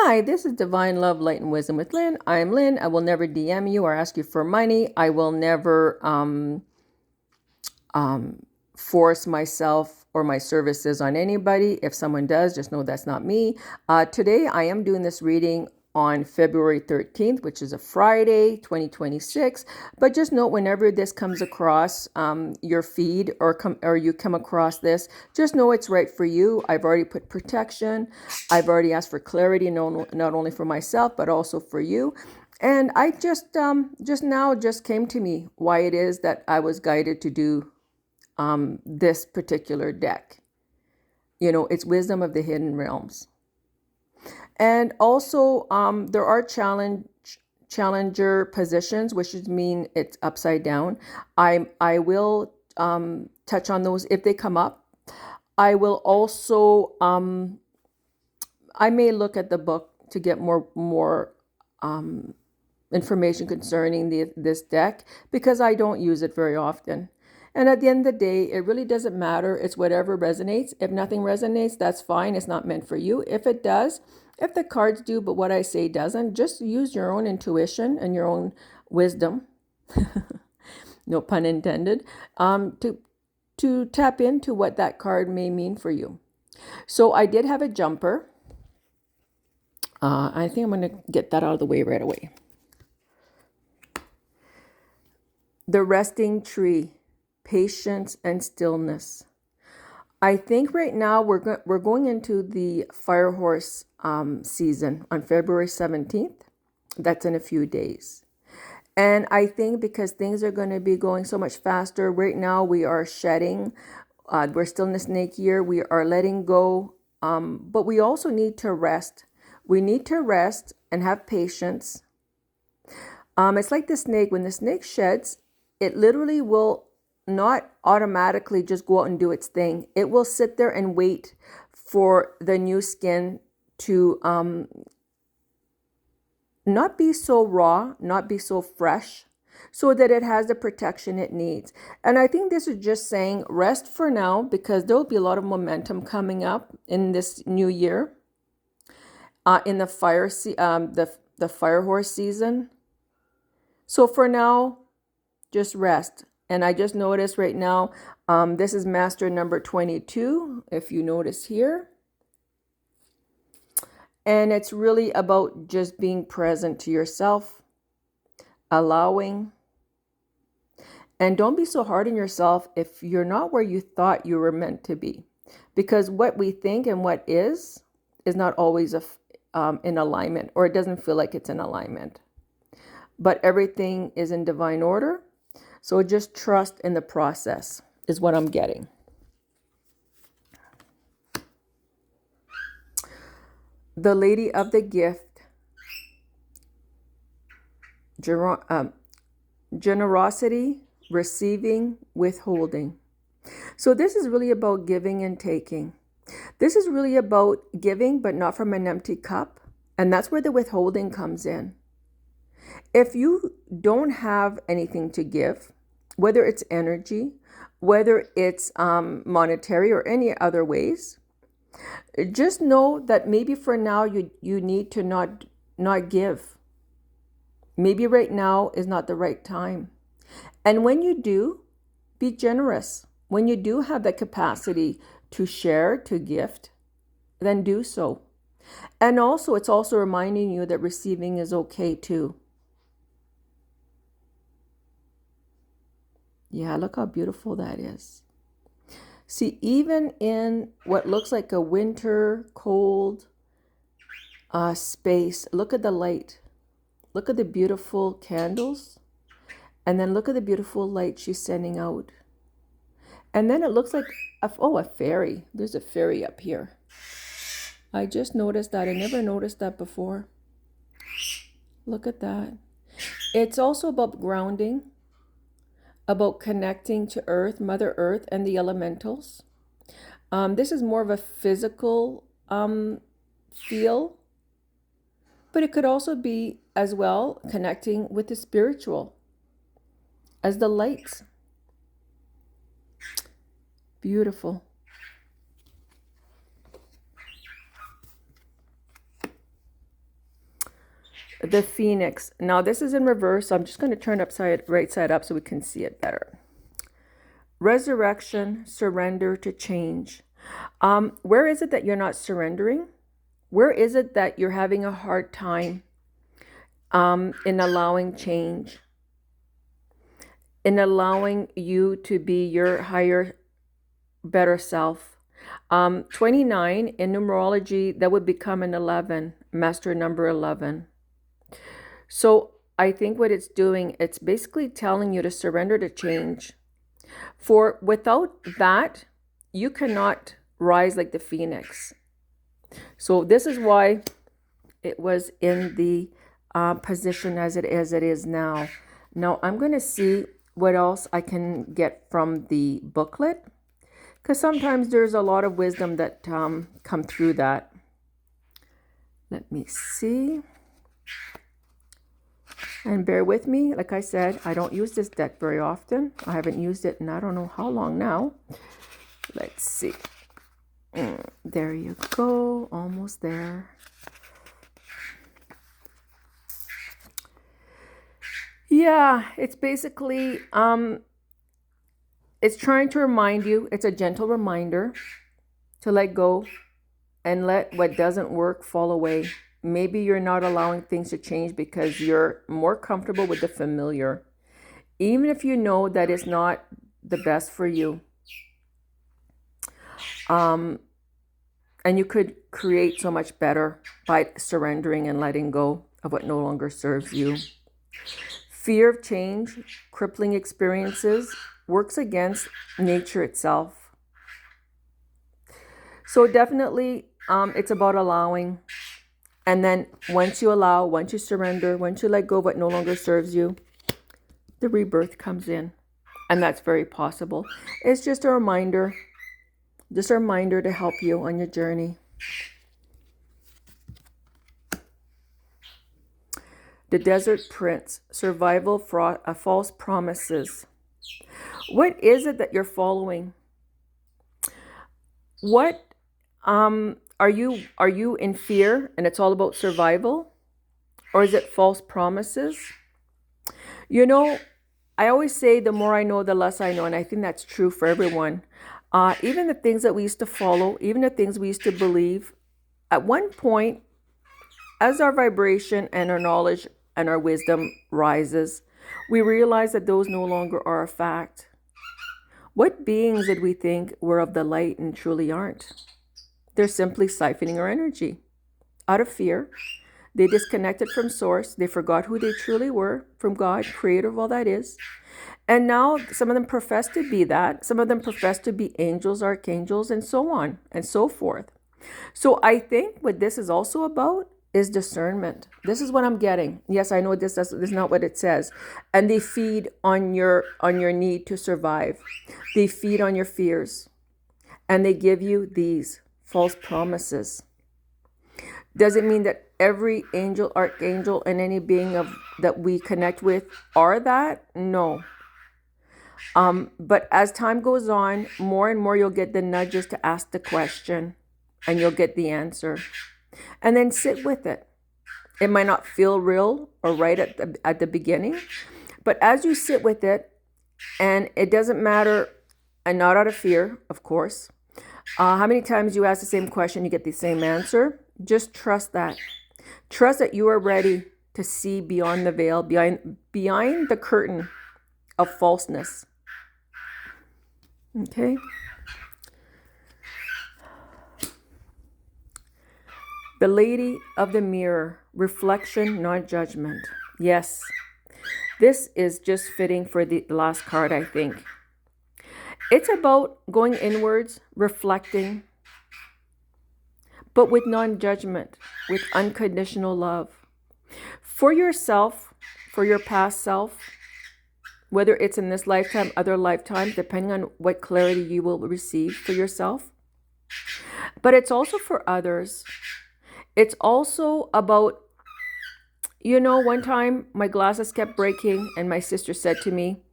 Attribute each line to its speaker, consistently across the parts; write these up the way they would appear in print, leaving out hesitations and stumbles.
Speaker 1: Hi, this is Divine Love, Light and Wisdom with Lynn. I'm Lynn. I will never DM you or ask you for money. I will never force myself or my services on anybody. If someone does, just know that's not me. Today, I am doing this reading on February 13th, which is a Friday, 2026. But just note whenever this comes across your feed or you come across this, just know it's right for you. I've already put protection. I've already asked for clarity, not only for myself, but also for you. And I just now came to me why it is that I was guided to do this particular deck. You know, it's Wisdom of the Hidden Realms. And also, there are challenger positions, which mean it's upside down. I will touch on those if they come up. I will also I may look at the book to get more information concerning this deck because I don't use it very often. And at the end of the day, it really doesn't matter. It's whatever resonates. If nothing resonates, that's fine. It's not meant for you. If it does, if the cards do, but what I say doesn't, just use your own intuition and your own wisdom, no pun intended, to tap into what that card may mean for you. So I did have a jumper. I think I'm going to get that out of the way right away. The resting tree, patience and stillness. I think right now we're going into the fire horse season on February 17th. That's in a few days. And I think because things are going to be going so much faster, right now we are shedding. We're still in the snake year. We are letting go. But we also need to rest. We need to rest and have patience. It's like the snake. When the snake sheds, it literally will not automatically just go out and do its thing. It will sit there and wait for the new skin to not be so raw, not be so fresh, so that it has the protection it needs. And I think this is just saying rest for now because there will be a lot of momentum coming up in this new year, in the the fire horse season. So for now, just rest. And I just noticed right now, this is master number 22, if you notice here. And it's really about just being present to yourself, allowing. And don't be so hard on yourself if you're not where you thought you were meant to be. Because what we think and what is not always in alignment, or it doesn't feel like it's in alignment. But everything is in divine order. So just trust in the process is what I'm getting. The Lady of the Gift, generosity, receiving, withholding. So this is really about giving and taking. This is really about giving, but not from an empty cup. And that's where the withholding comes in. If you don't have anything to give, whether it's energy, whether it's monetary or any other ways, just know that maybe for now you need to not give. Maybe right now is not the right time. And when you do, be generous. When you do have the capacity to share, to gift, then do so. And also, it's also reminding you that receiving is okay too. Yeah, look how beautiful that is. See, even in what looks like a winter, cold space, look at the light. Look at the beautiful candles. And then look at the beautiful light she's sending out. And then it looks like, a fairy. There's a fairy up here. I just noticed that. I never noticed that before. Look at that. It's also about grounding, about connecting to Earth, Mother Earth, and the elementals. This is more of a physical feel, but it could also be as well connecting with the spiritual as the lights. Beautiful. The Phoenix. Now this is in reverse. So I'm just going to turn right side up so we can see it better. Resurrection, surrender to change. Where is it that you're not surrendering? Where is it that you're having a hard time in allowing change? In allowing you to be your higher, better self. 29 in numerology, that would become an 11, master number 11. So I think what it's doing, it's basically telling you to surrender to change. For without that, you cannot rise like the phoenix. So this is why it was in the position as it is now. Now I'm going to see what else I can get from the booklet, because sometimes there's a lot of wisdom that come through that. Let me see. And bear with me. Like I said, I don't use this deck very often. I haven't used it in I don't know how long now. Let's see. There you go. Almost there. Yeah, it's basically, it's trying to remind you, it's a gentle reminder to let go and let what doesn't work fall away. Maybe you're not allowing things to change because you're more comfortable with the familiar, even if you know that it's not the best for you. And you could create so much better by surrendering and letting go of what no longer serves you. Fear of change, crippling experiences, works against nature itself. So definitely, it's about allowing. And then once you allow, once you surrender, once you let go of what no longer serves you, the rebirth comes in. And that's very possible. It's just a reminder to help you on your journey. The Desert Prince, survival, false promises. What is it that you're following? What are you in fear and it's all about survival? Or is it false promises? You know, I always say the more I know, the less I know. And I think that's true for everyone. Even the things that we used to follow, even the things we used to believe, at one point, as our vibration and our knowledge and our wisdom rises, we realize that those no longer are a fact. What beings did we think were of the light and truly aren't? They're simply siphoning our energy. Out of fear, they disconnected from source. They forgot who they truly were, from God, creator of all that is. And now some of them profess to be that. Some of them profess to be angels, archangels, and so on and so forth. So I think what this is also about is discernment. This is what I'm getting. Yes, I know this is not what it says. And they feed on your need to survive. They feed on your fears. And they give you these false promises. Does it mean that every angel, archangel, and any being that we connect with are that? No. But as time goes on, more and more you'll get the nudges to ask the question, and you'll get the answer. And then sit with it. It might not feel real or right at the beginning, but as you sit with it, and it doesn't matter, and not out of fear, of course. How many times you ask the same question, you get the same answer? Just trust that. Trust that you are ready to see beyond the veil, behind the curtain of falseness. Okay? The Lady of the Mirror, reflection, not judgment. Yes, this is just fitting for the last card, I think. It's about going inwards, reflecting, but with non-judgment, with unconditional love. For yourself, for your past self, whether it's in this lifetime, other lifetimes, depending on what clarity you will receive for yourself. But it's also for others. It's also about, one time my glasses kept breaking and my sister said to me,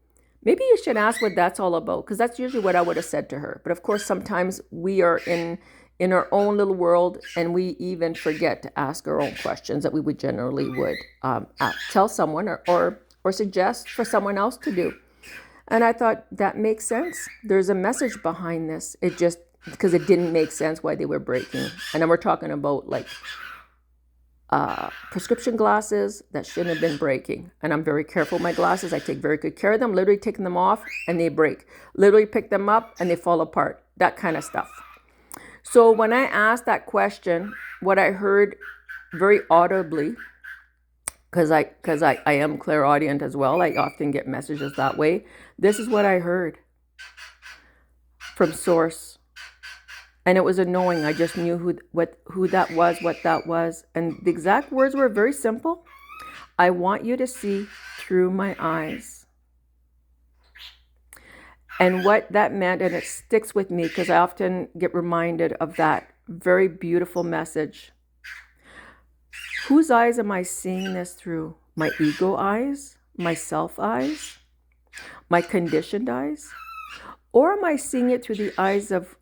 Speaker 1: maybe you should ask what that's all about, because that's usually what I would have said to her. But of course, sometimes we are in in our own little world, and we even forget to ask our own questions that we would generally would tell someone or suggest for someone else to do. And I thought that makes sense. There's a message behind this. It just, because it didn't make sense why they were breaking. And then we're talking about like prescription glasses that shouldn't have been breaking. And I'm very careful with my glasses. I take very good care of them, literally taking them off and they break. Literally pick them up and they fall apart. That kind of stuff. So when I asked that question, what I heard very audibly, because I am clairaudient as well, I often get messages that way. This is what I heard from Source. And it was a knowing. I just knew who that was, what that was. And the exact words were very simple. I want you to see through my eyes. And what that meant, and it sticks with me because I often get reminded of that very beautiful message. Whose eyes am I seeing this through? My ego eyes? My self eyes? My conditioned eyes? Or am I seeing it through the eyes of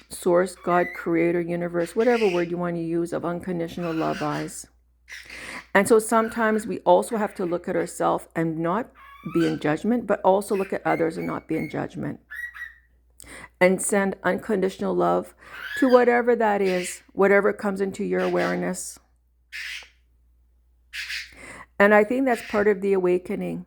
Speaker 1: Source, God, Creator, Universe, whatever word you want to use, of unconditional love eyes? And so sometimes we also have to look at ourselves and not be in judgment, but also look at others and not be in judgment. And send unconditional love to whatever that is, whatever comes into your awareness. And I think that's part of the awakening.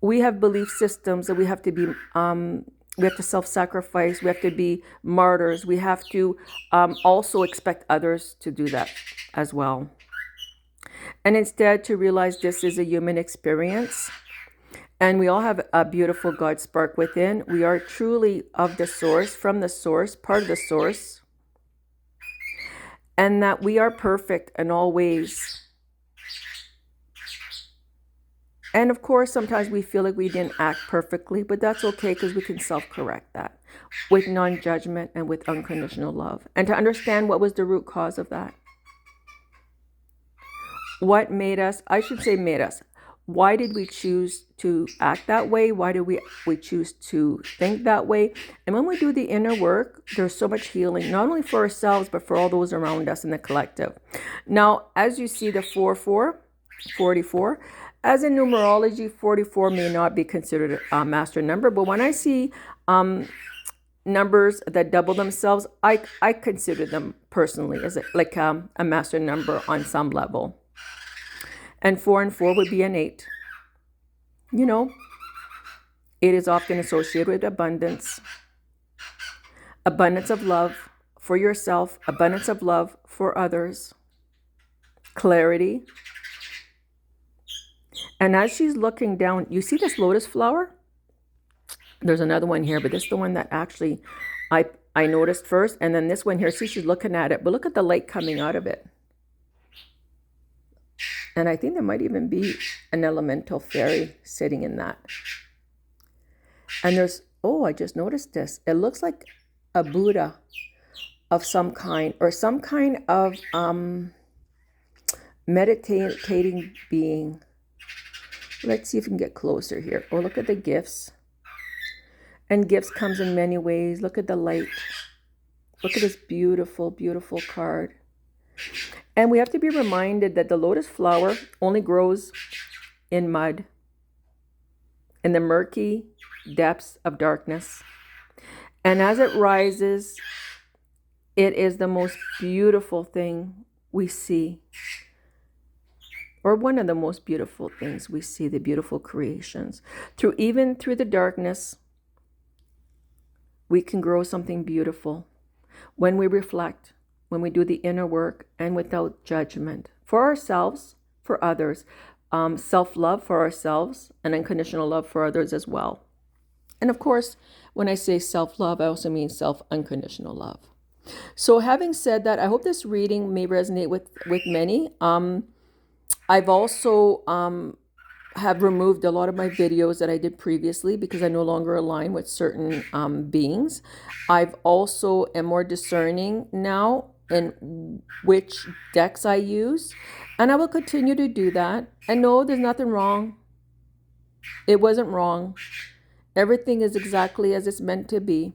Speaker 1: We have belief systems that we have to be, we have to self-sacrifice, we have to be martyrs, we have to also expect others to do that as well. And instead to realize this is a human experience. And we all have a beautiful God spark within. We are truly of the Source, from the Source, part of the Source. And that we are perfect in all ways. And of course, sometimes we feel like we didn't act perfectly, but that's okay because we can self-correct that with non-judgment and with unconditional love. And to understand what was the root cause of that. What made us, I should say made us. Why did we choose to act that way? Why did we choose to think that way? And when we do the inner work, there's so much healing, not only for ourselves, but for all those around us in the collective. Now, as you see the 44, as in numerology, 44 may not be considered a master number, but when I see numbers that double themselves, I consider them personally as like a master number on some level. And 4 and 4 would be an 8. You know, it is often associated with abundance. Abundance of love for yourself, abundance of love for others. Clarity. And as she's looking down, you see this lotus flower? There's another one here, but this is the one that actually I noticed first. And then this one here, see, she's looking at it, but look at the light coming out of it. And I think there might even be an elemental fairy sitting in that. And there's, oh, I just noticed this. It looks like a Buddha of some kind, or some kind of meditating being. Let's see if we can get closer here. Oh, look at the gifts. And gifts comes in many ways. Look at the light. Look at this beautiful, beautiful card. And we have to be reminded that the lotus flower only grows in mud, in the murky depths of darkness. And as it rises, it is the most beautiful thing we see. Or one of the most beautiful things we see, the beautiful creations. Even through the darkness, we can grow something beautiful when we reflect, when we do the inner work, and without judgment. For ourselves, for others. Self-love for ourselves, and unconditional love for others as well. And of course, when I say self-love, I also mean self-unconditional love. So having said that, I hope this reading may resonate with many. I've also have removed a lot of my videos that I did previously because I no longer align with certain beings. I've also am more discerning now in which decks I use, and I will continue to do that. And no, there's nothing wrong. It wasn't wrong. Everything is exactly as it's meant to be.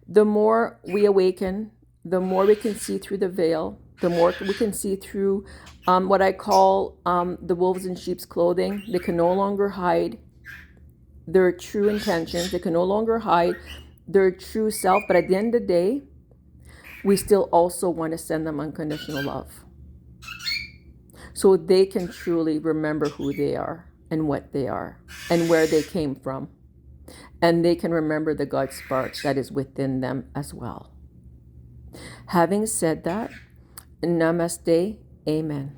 Speaker 1: The more we awaken, the more we can see through the veil, the more we can see through what I call the wolves in sheep's clothing. They can no longer hide their true intentions. They can no longer hide their true self. But at the end of the day, we still also want to send them unconditional love, so they can truly remember who they are and what they are and where they came from. And they can remember the God spark that is within them as well. Having said that, namaste, amen.